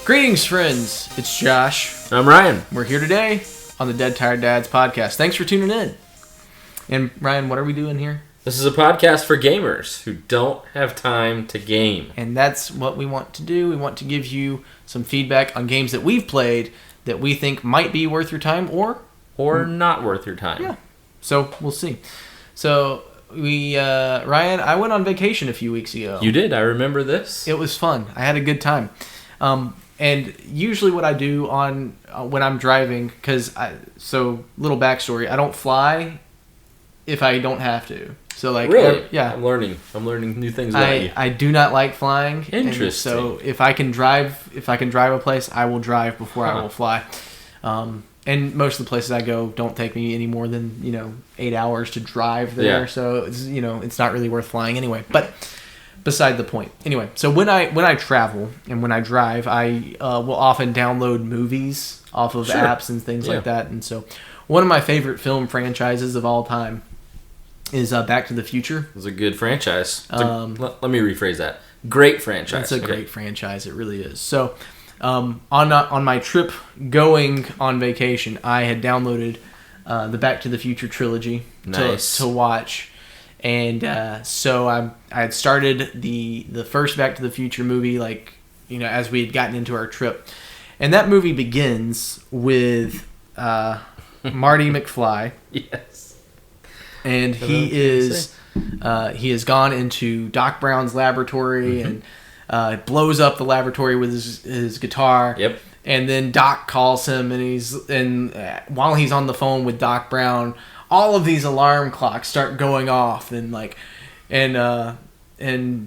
Greetings, friends. It's Josh. I'm Ryan. We're here today on the Dead Tired Dads podcast. Thanks for tuning in. And Ryan, what are we doing here? This is a podcast for gamers who don't have time to game. And that's what we want to do. We want to give you some feedback on games that we've played that we think might be worth your time or not worth your time. Yeah. So we'll see. So Ryan, I went on vacation a few weeks ago. You did. I remember this. It was fun. I had a good time. And usually what I do on when I'm driving, so little backstory, I don't fly if I don't have to. So really? Yeah. I'm learning new things about you. I do not like flying. Interesting. So if I can drive a place, I will drive before I will fly. And most of the places I go don't take me any more than 8 hours to drive there. Yeah. So it's not really worth flying anyway. But beside the point. Anyway, so when I travel and when I drive, I will often download movies off of apps and things like that. And so one of my favorite film franchises of all time is Back to the Future. It's a good franchise. Let me rephrase that. Great franchise. It's a great franchise. It really is. So on my trip going on vacation, I had downloaded the Back to the Future trilogy to watch. And so I had started the first Back to the Future movie, as we had gotten into our trip. And that movie begins with Marty McFly. Yes. And he has gone into Doc Brown's laboratory and blows up the laboratory with his guitar. Yep. And then Doc calls him, and while he's on the phone with Doc Brown, all of these alarm clocks start going off, and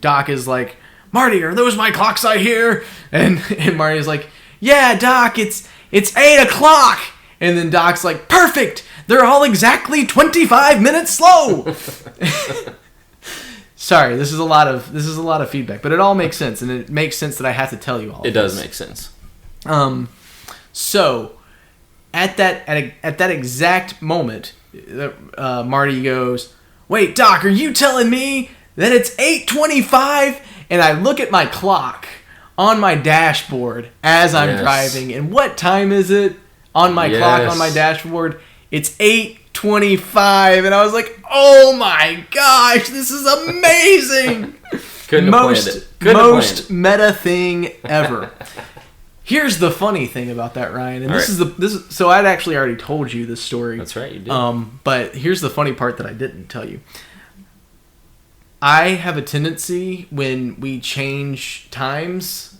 Doc is like, "Marty, are those my clocks I hear?" And Marty's like, "Yeah, Doc, it's 8 o'clock." And then Doc's like, "Perfect! They're all exactly 25 minutes slow." Sorry, this is a lot of feedback, but it all makes sense, and it makes sense that I have to tell you all. It does make sense. So at that exact moment, Marty goes, "Wait, Doc, are you telling me that it's 8:25?" And I look at my clock on my dashboard as I'm driving, and what time is it on my clock on my dashboard? It's 8:25, and I was like, "Oh my gosh, this is amazing!" Most meta thing ever. Here's the funny thing about that, Ryan, and so I'd actually already told you this story. That's right, you did. But here's the funny part that I didn't tell you. I have a tendency when we change times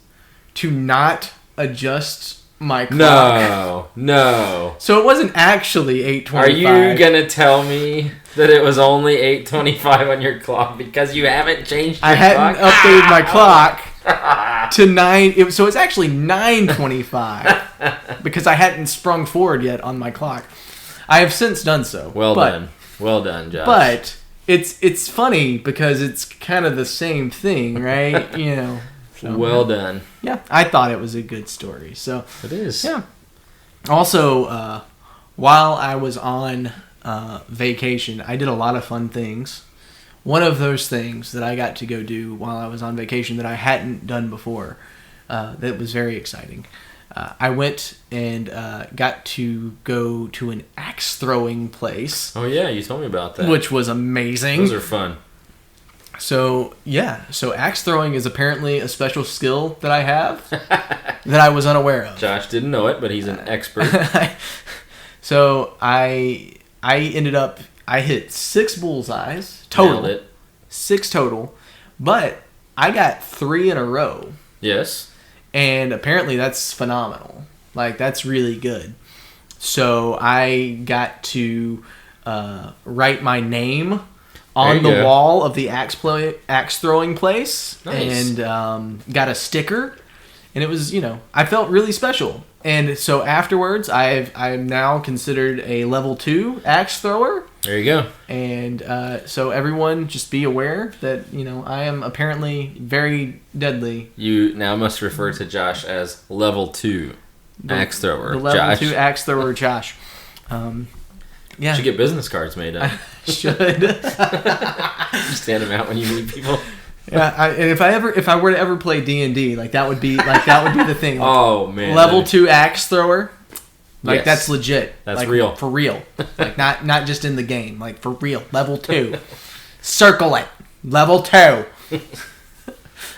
to not adjust my clock. No. So it wasn't actually 8:25. Are you gonna tell me that it was only 8:25 on your clock because you haven't changed your clock? I hadn't updated my clock to 9. So it's actually 9:25 because I hadn't sprung forward yet on my clock. I have since done so. Well done, Josh. But it's funny because it's kind of the same thing, right? So, well done. Yeah, I thought it was a good story. So it is. Yeah. Also, while I was on vacation, I did a lot of fun things. One of those things that I got to go do while I was on vacation that I hadn't done before, that was very exciting. I went and got to go to an axe throwing place. Oh yeah, you told me about that. Which was amazing. Those are fun. So axe throwing is apparently a special skill that I have that I was unaware of. Josh didn't know it, but he's an expert. So I hit 6 bullseyes total. Nailed it. 6 total, but I got 3 in a row. Yes. And apparently that's phenomenal. That's really good. So I got to write my name on the wall of the axe throwing place. Nice. And got a sticker, and it was I felt really special. And so afterwards, I am now considered a level 2 axe thrower. There you go. And so everyone, just be aware that I am apparently very deadly. You now must refer to Josh as level 2 axe thrower. The level 2 axe thrower, Josh. Yeah. You should get business cards made up. Should. You stand them out when you meet people. Yeah, and if I were to ever play D&D, like that would be the thing. Like, oh man, level 2 axe thrower, like yes. that's legit. That's like, real for real. Like not just in the game, like for real. Level 2, circle it. Level 2.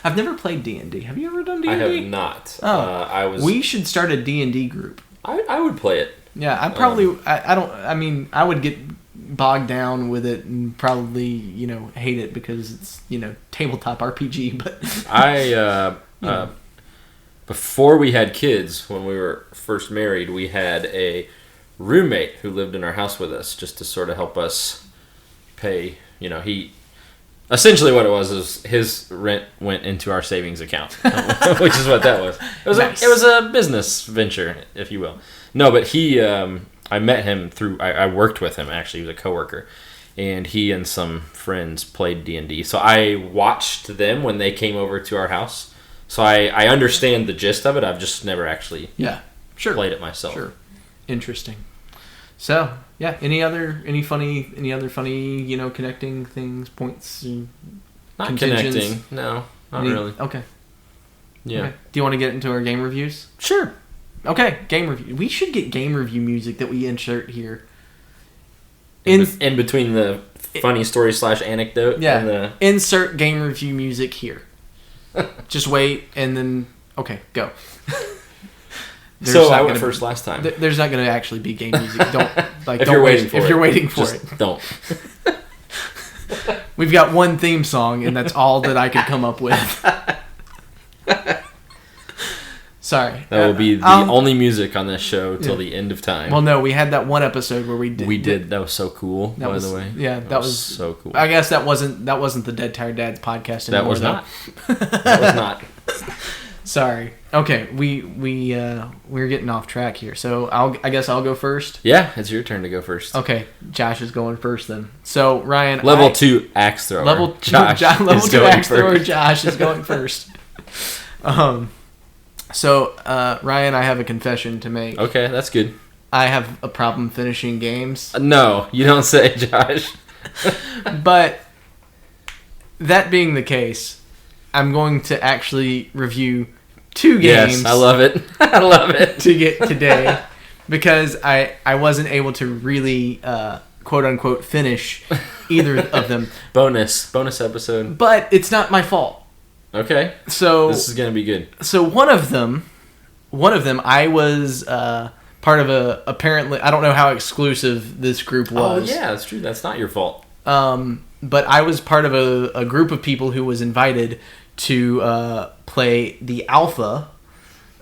I've never played D&D. Have you ever done D&D? I have not. Oh, we should start a D&D group. I would play it. Yeah, I probably. I would get bogged down with it and probably hate it because it's tabletop RPG. But before we had kids, when we were first married, we had a roommate who lived in our house with us just to sort of help us pay. He. Essentially what it was is his rent went into our savings account, which is what that was. It was a business venture, if you will. No, but I met him through, I worked with him actually, he was a coworker, and he and some friends played D&D. So I watched them when they came over to our house. So I understand the gist of it, I've just never actually played it myself. Sure. Interesting. So, yeah, any other funny, connecting things, points, not connecting. No, not really. Okay. Yeah. Okay. Do you want to get into our game reviews? Sure. Okay, game review. We should get game review music that we insert here. In between the funny story / anecdote. Yeah. And the... Insert game review music here. Just wait and then go. So I went first last time. There's not going to actually be game music. Don't if you're waiting for it. Don't. We've got one theme song, and that's all that I could come up with. Sorry. That will be the only music on this show till the end of time. Well, no, we had that one episode where we did. That was so cool. By the way, yeah, that was so cool. I guess that wasn't the Dead Tired Dads podcast anymore. That was not. That was not. Sorry. Okay, we're getting off track here. So I guess I'll go first. Yeah, it's your turn to go first. Okay, Josh is going first then. So Ryan, level 2 axe thrower. Level 2 axe thrower. Josh is going first. So Ryan, I have a confession to make. Okay, that's good. I have a problem finishing games. No, you don't say, Josh. But that being the case, I'm going to actually review 2 games. Yes, I love it. I love it. To get today because I wasn't able to really quote unquote finish either of them. Bonus episode. But it's not my fault. Okay. So this is gonna be good. So one of them I was part of apparently I don't know how exclusive this group was. Oh yeah, that's true. That's not your fault. But I was part of a group of people who was invited to play the alpha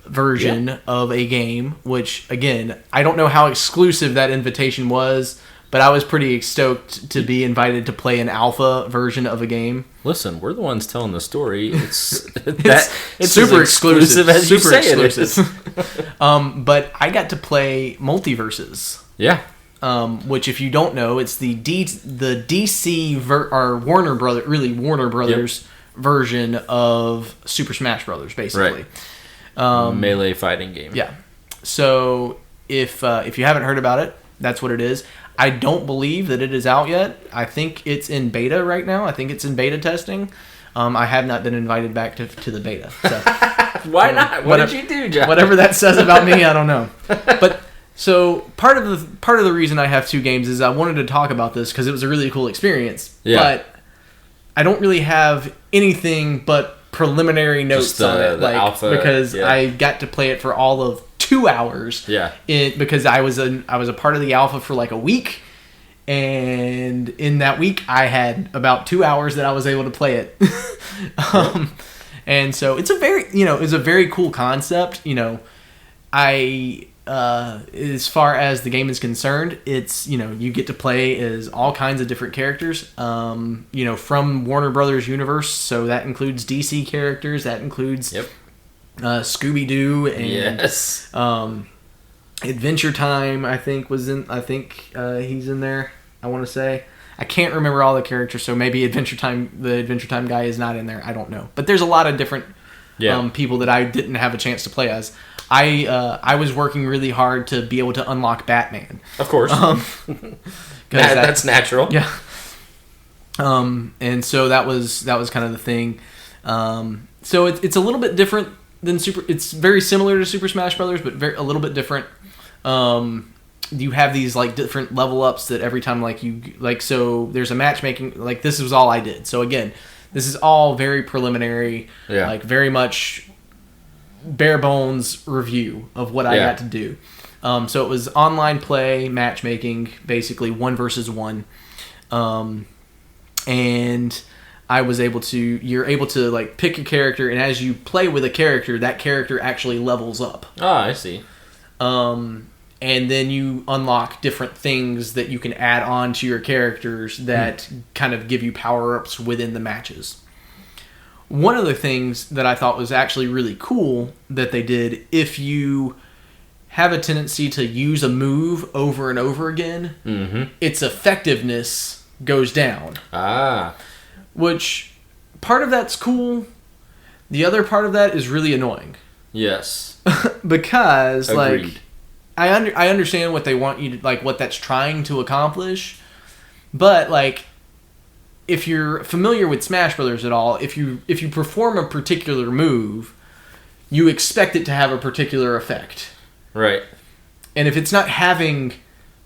version of a game, which again I don't know how exclusive that invitation was. But I was pretty stoked to be invited to play an alpha version of a game. Listen, we're the ones telling the story. It's super exclusive as super you say exclusive. It is. But I got to play Multiverses. Yeah. Which, if you don't know, it's the DC or Warner Brothers version of Super Smash Brothers, basically. Right. Melee fighting game. Yeah. So if you haven't heard about it, that's what it is. I don't believe that it is out yet. I think it's in beta right now. I think it's in beta testing. I have not been invited back to the beta. So, why not? What did you do, John? Whatever that says about me, I don't know. But so part of the reason I have 2 games is I wanted to talk about this because it was a really cool experience. Yeah. But I don't really have anything but preliminary notes on it, alpha, because I got to play it for all of 2 hours. Yeah. Because I was a part of the alpha for like a week, and in that week I had about 2 hours that I was able to play it. And so it's a very cool concept. As far as the game is concerned, it's you get to play as all kinds of different characters. From Warner Brothers universe, so that includes DC characters, that includes Scooby-Doo and Adventure Time. I think he's in there. I want to say I can't remember all the characters, so maybe the Adventure Time guy is not in there. I don't know, but there's a lot of different people that I didn't have a chance to play as. I was working really hard to be able to unlock Batman. Of course, that's natural. Yeah. And so that was kind of the thing. So it's a little bit different than It's very similar to Super Smash Brothers, but a little bit different. You have these like different level ups that every time so there's a matchmaking, like this was all I did. So again, this is all very preliminary, like very much bare bones review of what I got to do. So it was online play, matchmaking, basically 1 versus 1. And I was you're able to like pick a character, and as you play with a character, that character actually levels up. Ah, I see. And then you unlock different things that you can add on to your characters that kind of give you power-ups within the matches. One of the things that I thought was actually really cool that they did, if you have a tendency to use a move over and over again, its effectiveness goes down. Ah. Which, part of that's cool. The other part of that is really annoying. Yes. Because, Agreed. like... I understand what they want you to, like, what that's trying to accomplish, but like, if you're familiar with Smash Brothers at all, if you perform a particular move, you expect it to have a particular effect, right? And if it's not having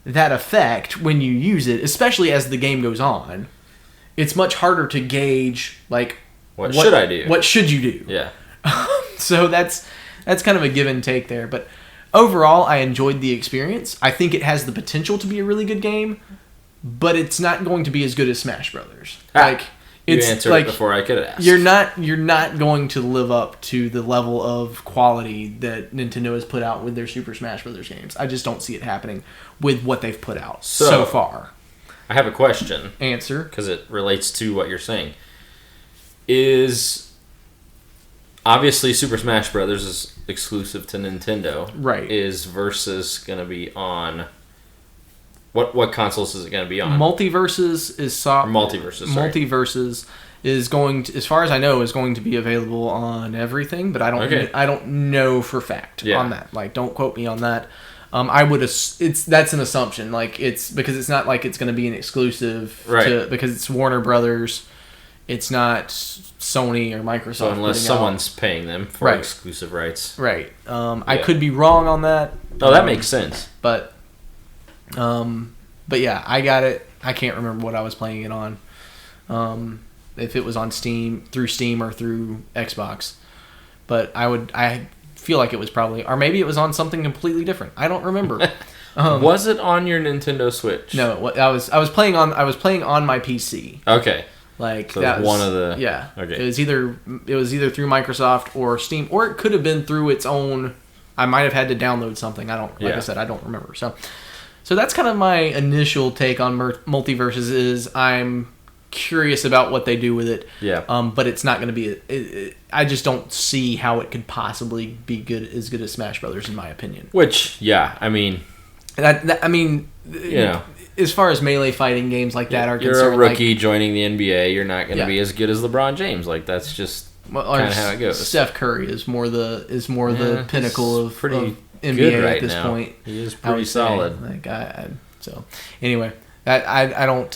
that effect when you use it, especially as the game goes on, it's much harder to gauge like what should I do? What should you do? Yeah. So that's kind of a give and take there, but. Overall, I enjoyed the experience. I think it has the potential to be a really good game, but it's not going to be as good as Smash Brothers. You answered it before I could have asked. You're not going to live up to the level of quality that Nintendo has put out with their Super Smash Brothers games. I just don't see it happening with what they've put out so far. I have a question. Answer. Because it relates to what you're saying. Obviously, Super Smash Brothers is exclusive to Nintendo. Right. Is Versus going to be on... What consoles is it going to be on? Multiverses is... Multiverses, sorry. Multiverses is going to... As far as I know, is going to be available on everything, but I don't know for fact on that. Like, don't quote me on that. That's an assumption. Like, it's... Because it's not like it's going to be an exclusive... Right. Because it's Warner Brothers... It's not Sony or Microsoft. So unless someone's paying them for exclusive rights. Right. I could be wrong on that. Oh, that makes sense. But yeah, I got it. I can't remember what I was playing it on. If it was on through Steam or through Xbox. But I feel like it was probably, or maybe it was on something completely different. I don't remember. Was it on your Nintendo Switch? No, I was playing on my PC. Okay. Like so that was one of the Okay. It was either through Microsoft or Steam, or it could have been through its own. I might have had to download something. I said, I don't remember. So that's kind of my initial take on Multiverses. Is I'm curious about what they do with it. Yeah. But it's not going to be. I just don't see how it could possibly be as good as Smash Brothers, in my opinion. Which, I mean, as far as melee fighting games like that are concerned, you're a rookie joining the NBA. You're not going to be as good as LeBron James. Like that's just kind of how it goes. Steph Curry is more the pinnacle of NBA right at this now. point. He is pretty solid. So anyway, I don't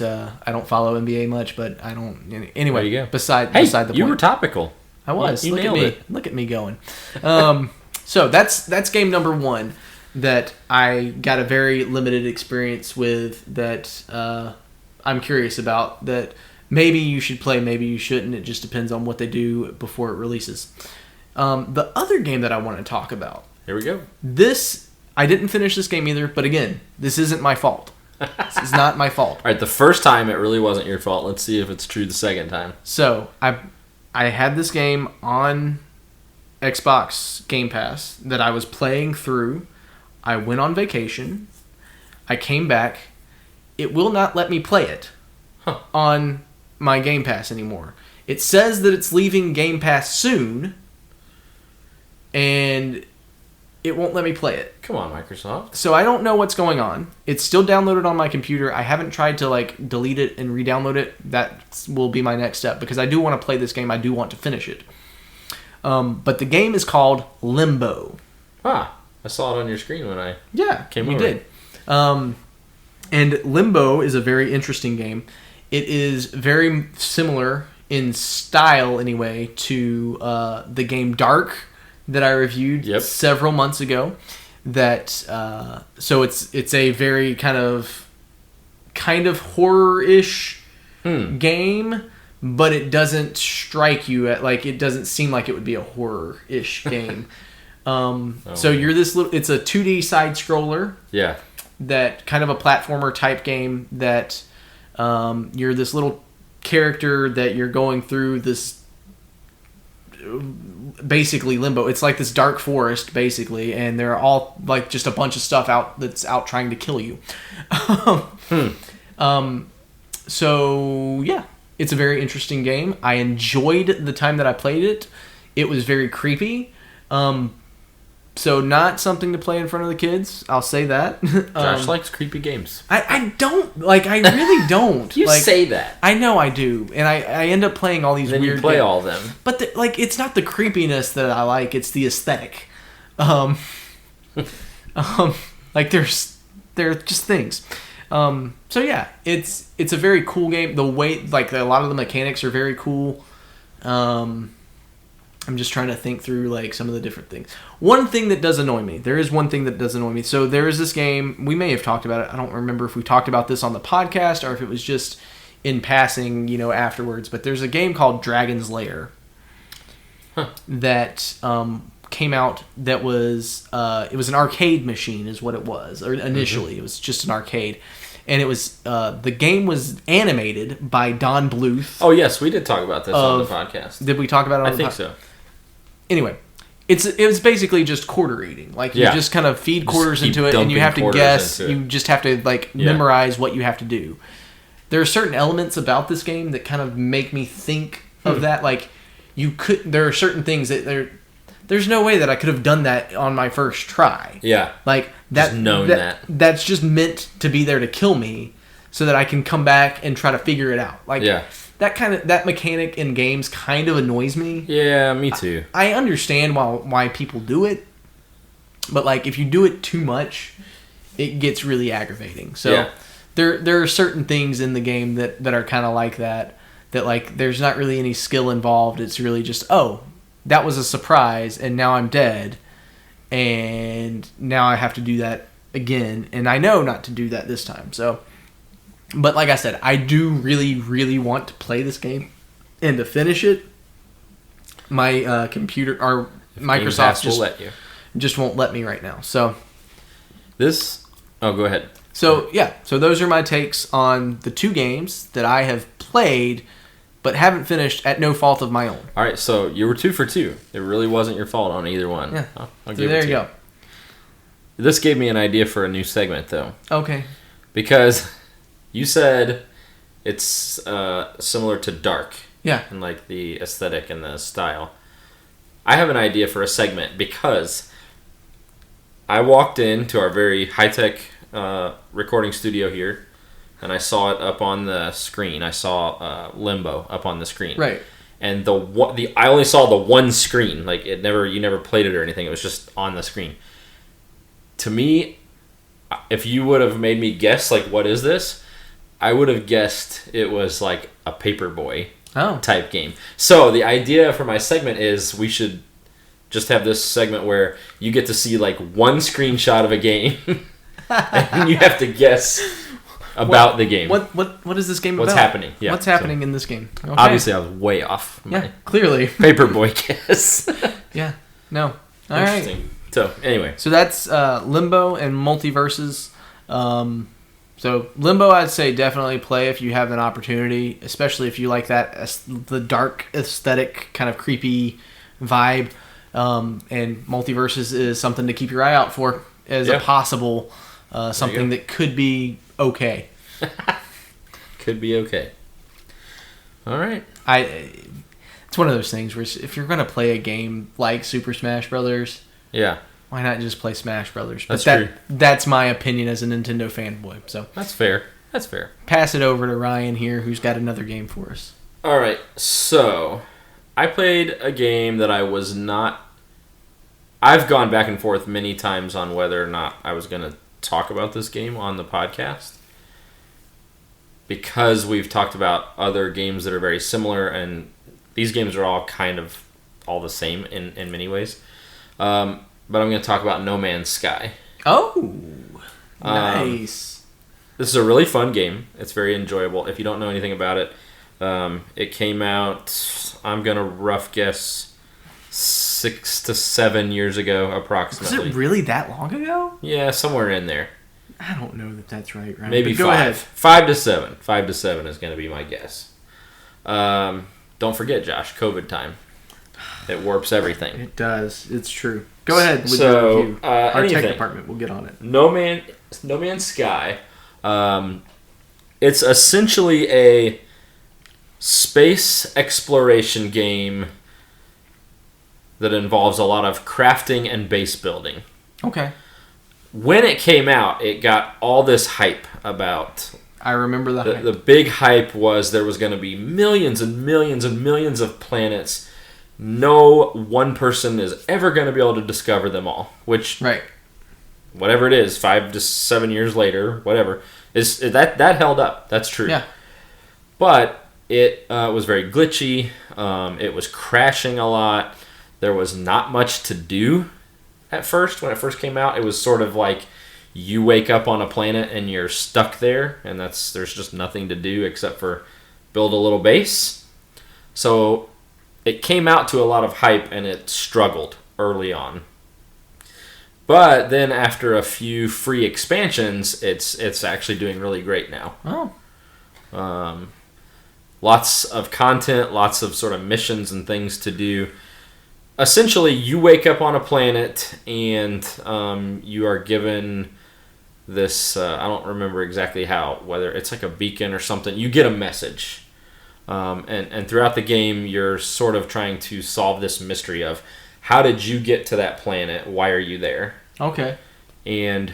follow NBA much, but I don't. Anyway, there you go. Beside the point, you were topical. I was. You nailed it. Look at me going. So that's game number 1. That I got a very limited experience with that I'm curious about, that maybe you should play, maybe you shouldn't. It just depends on what they do before it releases. The other game that I want to talk about. Here we go. I didn't finish this game either, but again, this isn't my fault. This is not my fault. All right, the first time it really wasn't your fault. Let's see if it's true the second time. So, I had this game on Xbox Game Pass that I was playing through. I went on vacation. I came back. It will not let me play it on my Game Pass anymore. It says that it's leaving Game Pass soon, and it won't let me play it. Come on, Microsoft. So I don't know what's going on. It's still downloaded on my computer. I haven't tried to delete it and re-download it. That will be my next step, because I do want to play this game. I do want to finish it. But the game is called Limbo. I saw it on your screen when I came over. You did. And Limbo is a very interesting game. It is very similar in style, anyway, to the game Dark that I reviewed several months ago. That so it's a very kind of horror-ish game, but it doesn't strike you at like it doesn't seem like it would be a horror-ish game. So you're this little. It's a 2D side scroller. Yeah. That kind of a platformer type game that you're this little character that you're going through this basically limbo. It's like this dark forest basically, and they're all like just a bunch of stuff that's out trying to kill you. So yeah, it's a very interesting game. I enjoyed the time that I played it. It was very creepy. So not something to play in front of the kids. I'll say that. Josh likes creepy games. I don't like. I really don't. You like, say that. I know I do, and I end up playing all these then weird. You play games. all of them. But it's not the creepiness that I like. It's the aesthetic. Like they're just things. So yeah, it's a very cool game. The way like a lot of the mechanics are very cool. I'm just trying to think through like some of the different things. One thing that does annoy me. There is one thing that does annoy me. So there is this game. We may have talked about it. I don't remember if we talked about this on the podcast or if it was just in passing, afterwards. But there's a game called Dragon's Lair that came out. That was it was an arcade machine, is what it was. Or initially, it was just an arcade. And it was the game was animated by Don Bluth. Oh yes, we did talk about this on the podcast. Did we talk about it? I think so. Anyway, it was basically just quarter eating. Like you just kind of feed quarters into it, and you have to guess. You just have to memorize what you have to do. There are certain elements about this game that kind of make me think of that. Like there are certain things that there's no way that I could have done that on my first try. Yeah. Like that's just meant to be there to kill me so that I can come back and try to figure it out. Like that mechanic in games kind of annoys me. Yeah, me too. I understand why people do it, but like if you do it too much, it gets really aggravating. So there are certain things in the game that are kind of like that like there's not really any skill involved. It's really just that was a surprise, and now I'm dead, and now I have to do that again, and I know not to do that this time. So, but like I said, I do really, really want to play this game and to finish it. My computer, or Microsoft, just won't let me right now. So, go ahead. So so those are my takes on the two games that I have played, but haven't finished at no fault of my own. All right, so you were 2 for 2. It really wasn't your fault on either one. Yeah, I'll give it to you. There you go. This gave me an idea for a new segment, though. Okay. Because you said it's similar to Dark. Yeah. And like the aesthetic and the style. I have an idea for a segment because I walked into our very high-tech recording studio here, and I saw it up on the screen. I saw Limbo up on the screen. Right. And I only saw the one screen. Like you never played it or anything. It was just on the screen. To me, if you would have made me guess like what is this, I would have guessed it was like a Paperboy type game. So the idea for my segment is we should just have this segment where you get to see like one screenshot of a game and you have to guess about the game. What is this game What's about? happening? Yeah. What's happening in this game? Okay. Obviously, I was way off. Yeah, clearly. Paperboy guess. Yeah. No. All right. So anyway. So that's Limbo and Multiverses. So Limbo, I'd say definitely play if you have an opportunity, especially if you like the dark aesthetic, kind of creepy vibe. And Multiverses is something to keep your eye out for as a possible something that could be okay. Could be okay. All right. It's one of those things where if you're going to play a game like Super Smash Brothers, why not just play Smash Brothers? But true. That's my opinion as a Nintendo fanboy. So that's fair. Pass it over to Ryan here, who's got another game for us. All right. So I played a game that I've gone back and forth many times on whether or not I was going to talk about this game on the podcast. because we've talked about other games that are very similar, and these games are all kind of all the same in many ways. But I'm going to talk about No Man's Sky. Oh, nice. This is a really fun game. It's very enjoyable. If you don't know anything about it, it came out, I'm going to rough guess, 6 to 7 years ago, approximately. Was it really that long ago? Yeah, somewhere in there. I don't know that that's right. Maybe but go 5. ahead. 5 to 7. 5 to 7 is going to be my guess. Don't forget, Josh, COVID time. It warps everything. It does. It's true. Go ahead with So, your review. Our tech anything. department will get on it. No Man's Sky. It's essentially a space exploration game that involves a lot of crafting and base building. Okay. When it came out, it got all this hype about... I remember the hype. The big hype was there was going to be millions and millions and millions of planets. No one person is ever going to be able to discover them all. Which, right. Whatever it is, 5 to 7 years later, whatever, that held up. That's true. Yeah. But it was very glitchy. It was crashing a lot. There was not much to do at first. When it first came out, it was sort of like you wake up on a planet and you're stuck there, and there's just nothing to do except for build a little base. So it came out to a lot of hype, and it struggled early on. But then after a few free expansions, it's actually doing really great now. Oh. Lots of content, lots of sort of missions and things to do. Essentially, you wake up on a planet and you are given this, I don't remember exactly how, whether it's like a beacon or something. You get a message. And throughout the game, you're sort of trying to solve this mystery of how did you get to that planet? Why are you there? Okay. And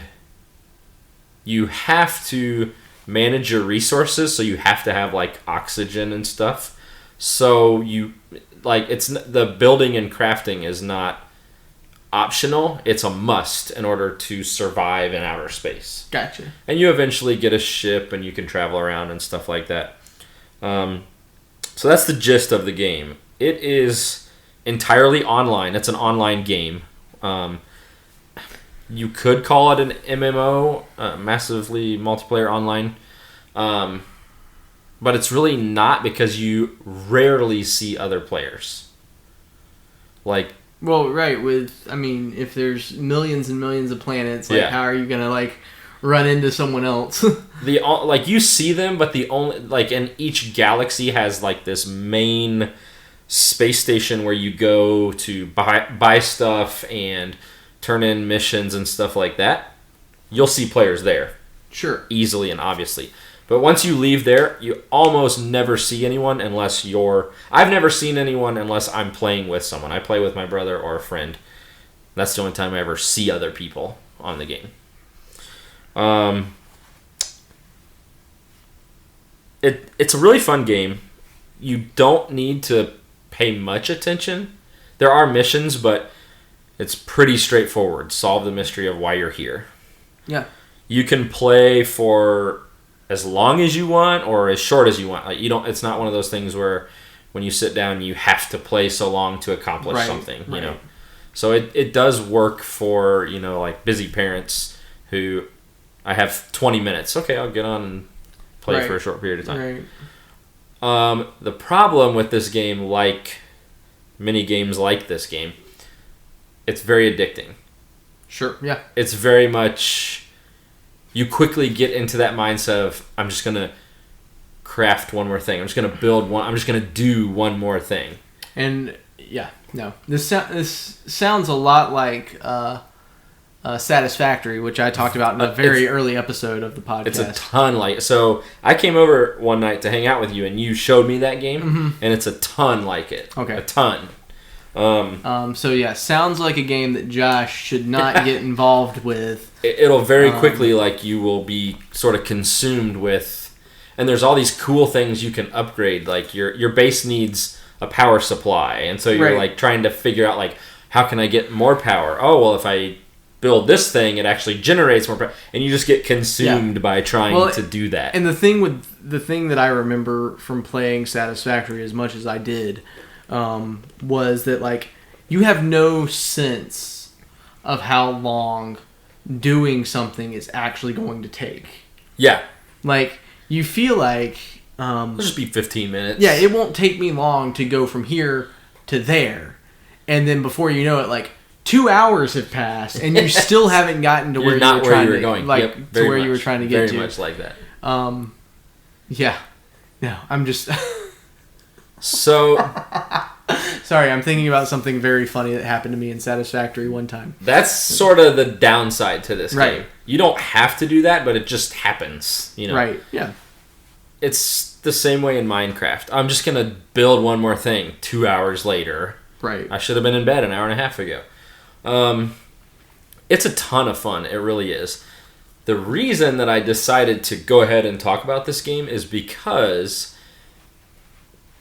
you have to manage your resources, so you have to have like oxygen and stuff. So you it's the building and crafting is not optional; it's a must in order to survive in outer space. Gotcha. And you eventually get a ship, and you can travel around and stuff like that. So that's the gist of the game. It is entirely online. It's an online game. You could call it an MMO, massively multiplayer online. But it's really not, because you rarely see other players. Well, right, if there's millions and millions of planets, how are you gonna run into someone else? You see them, but the only and each galaxy has this main space station where you go to buy stuff and turn in missions and stuff like that. You'll see players there. Sure. Easily and obviously. But once you leave there, you almost never see anyone unless I've never seen anyone unless I'm playing with someone. I play with my brother or a friend. That's the only time I ever see other people on the game. It's a really fun game. You don't need to pay much attention. There are missions, but it's pretty straightforward. Solve the mystery of why you're here. Yeah. You can play for as long as you want or as short as you want. It's not one of those things where when you sit down you have to play so long to accomplish something, you know. So it does work for, busy parents who I have 20 minutes. Okay, I'll get on and play for a short period of time. Right. The problem with this game, like many games like this game, it's very addicting. Sure, yeah. It's very much... You quickly get into that mindset of, I'm just going to craft one more thing. I'm just going to build one. I'm just going to do one more thing. And, yeah, no. This sounds a lot like Satisfactory, which I talked about in a very early episode of the podcast. It's a ton like... So, I came over one night to hang out with you, and you showed me that game, and it's a ton like it. Okay. A ton. So yeah, sounds like a game that Josh should not get involved with. It'll very quickly, you will be sort of consumed with, and there's all these cool things you can upgrade. Your base needs a power supply, and so you're trying to figure out how can I get more power? Oh well, if I build this thing, it actually generates more, and you just get consumed by trying to do that. And the thing that I remember from playing Satisfactory as much as I did was that like you have no sense of how long doing something is actually going to take. Yeah. Like, you feel like... it'll just be 15 minutes. Yeah, it won't take me long to go from here to there. And then before you know it, like, 2 hours have passed, and you still haven't gotten to where you were trying to... going. Like, yep, to where you were trying to get to. Very much like that. Yeah. No, I'm just... So... Sorry, I'm thinking about something very funny that happened to me in Satisfactory one time. That's sort of the downside to this right. game. You don't have to do that, but it just happens. You know? Right, yeah. It's the same way in Minecraft. I'm just going to build one more thing 2 hours later. Right. I should have been in bed an hour and a half ago. It's a ton of fun. It really is. The reason that I decided to go ahead and talk about this game is because...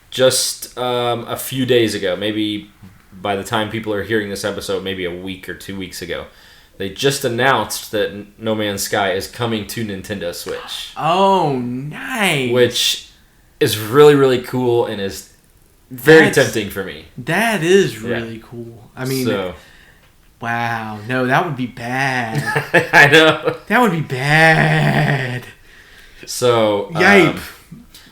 just a few days ago, maybe by the time people are hearing this episode, maybe a week or 2 weeks ago, they just announced that No Man's Sky is coming to Nintendo Switch. Oh, nice. Which is really, really cool and is very tempting for me. That is really cool. I mean, wow. No, that would be bad. I know. That would be bad. So, yipe.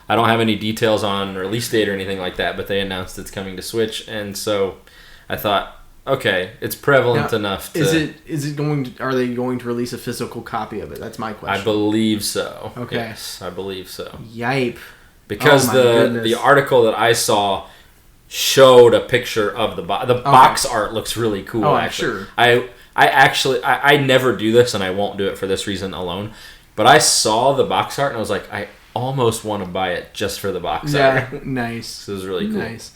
I don't have any details on release date or anything like that, but they announced it's coming to Switch, and so I thought, okay, it's prevalent enough to... Is it going to... Are they going to release a physical copy of it? That's my question. I believe so. Okay. Yes, I believe so. Yipe. Because the article that I saw showed a picture of the box. The box art looks really cool, actually. Sure. I never do this, and I won't do it for this reason alone, but I saw the box art, and I was like, I almost want to buy it just for the box art. Yeah, nice. This is really cool. Nice.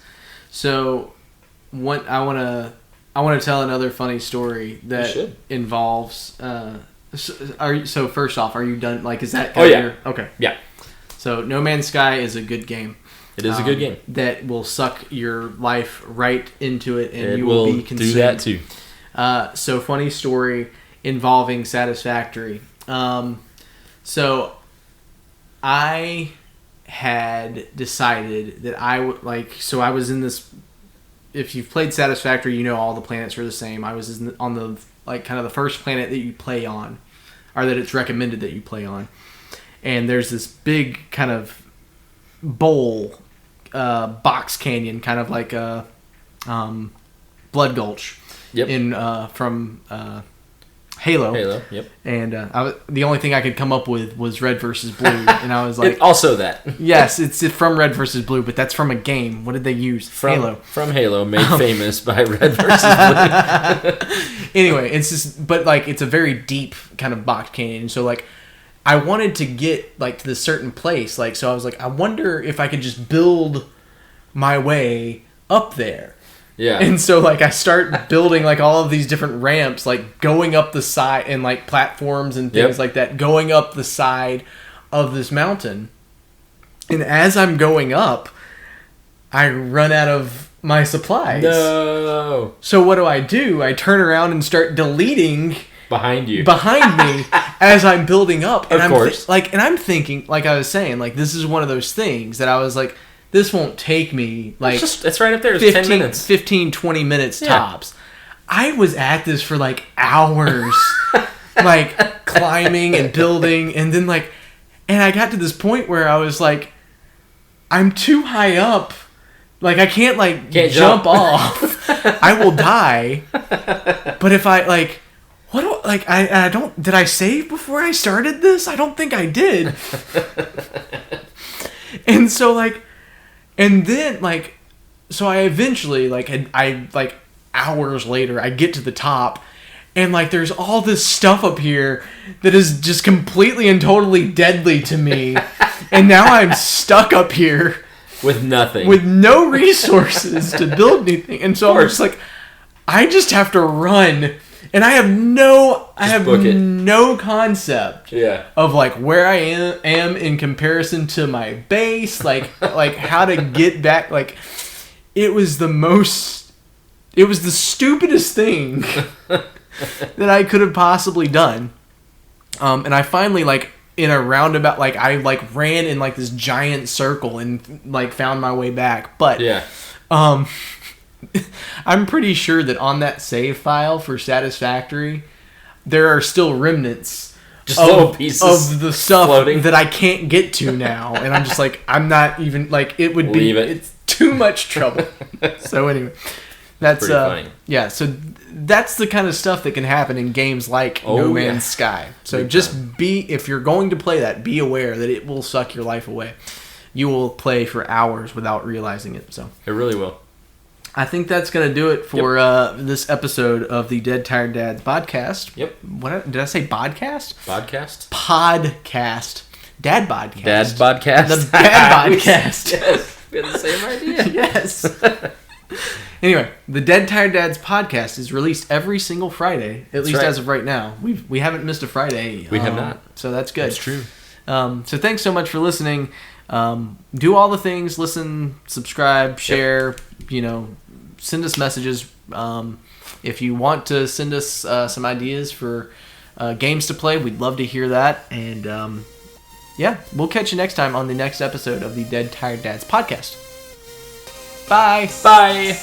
So, I want to tell another funny story that involves. So first off, are you done? Like, is that? Okay. Yeah. So, No Man's Sky is a good game. It is a good game that will suck your life right into it, and you will be consumed. Do that too. So, funny story involving Satisfactory. So, I had decided that I would So I was in this. If you've played Satisfactory, you know all the planets are the same. I was on the kind of the first planet that you play on, or that it's recommended that you play on. And there's this big kind of bowl, box canyon, kind of like a Blood Gulch. Yep. From Halo. Yep. And the only thing I could come up with was Red versus Blue, and I was like, also that. Yes, it's from Red versus Blue, but that's from a game. What did they use? Halo. From Halo, made famous by Red versus Blue. Anyway, it's just, but it's a very deep kind of box canyon. So I wanted to get to this certain place. So I was like, I wonder if I could just build my way up there. Yeah. And so I start building all of these different ramps, going up the side, and platforms and things like that, going up the side of this mountain. And as I'm going up, I run out of my supplies. No. So what do? I turn around and start deleting behind me as I'm building up. And of course. And I'm thinking, like I was saying, this is one of those things that I was like, this won't take me it's right up there. It's 10 minutes. 15, 20 minutes tops. I was at this for hours, climbing and building. And then and I got to this point where I was like, I'm too high up. I can't jump off. I will die. But if I I don't, did I save before I started this? I don't think I did. And so and then, so I eventually, hours later, I get to the top, and, there's all this stuff up here that is just completely and totally deadly to me, and now I'm stuck up here. With nothing. With no resources to build anything. And so I'm just I just have to run, and I have no concept of where I am in comparison to my base, how to get back. It was the stupidest thing that I could have possibly done. And I finally, like, in a roundabout, like, I, like, ran in, like, this giant circle and, like, found my way back. But, I'm pretty sure that on that save file for Satisfactory, there are still remnants just little pieces of the stuff floating that I can't get to now. And I'm just like, I'm not even, like, it would be, it's too much trouble. So anyway, that's, funny. Yeah, so that's the kind of stuff that can happen in games like No Man's Sky. So if you're going to play that, be aware that it will suck your life away. You will play for hours without realizing it. So it really will. I think that's going to do it for this episode of the Dead Tired Dads podcast. Yep. What did I say? Podcast? Podcast. Dad podcast. Dad podcast. The Dad podcast. Yes. We had the same idea. Yes. Anyway, the Dead Tired Dads podcast is released every single Friday, at least as of right now. We haven't missed a Friday. We have not. So that's good. That's true. So thanks so much for listening. Do all the things. Listen, subscribe, share, send us messages. If you want to send us some ideas for games to play, we'd love to hear that. And we'll catch you next time on the next episode of the Dead Tired Dads podcast. Bye. Bye.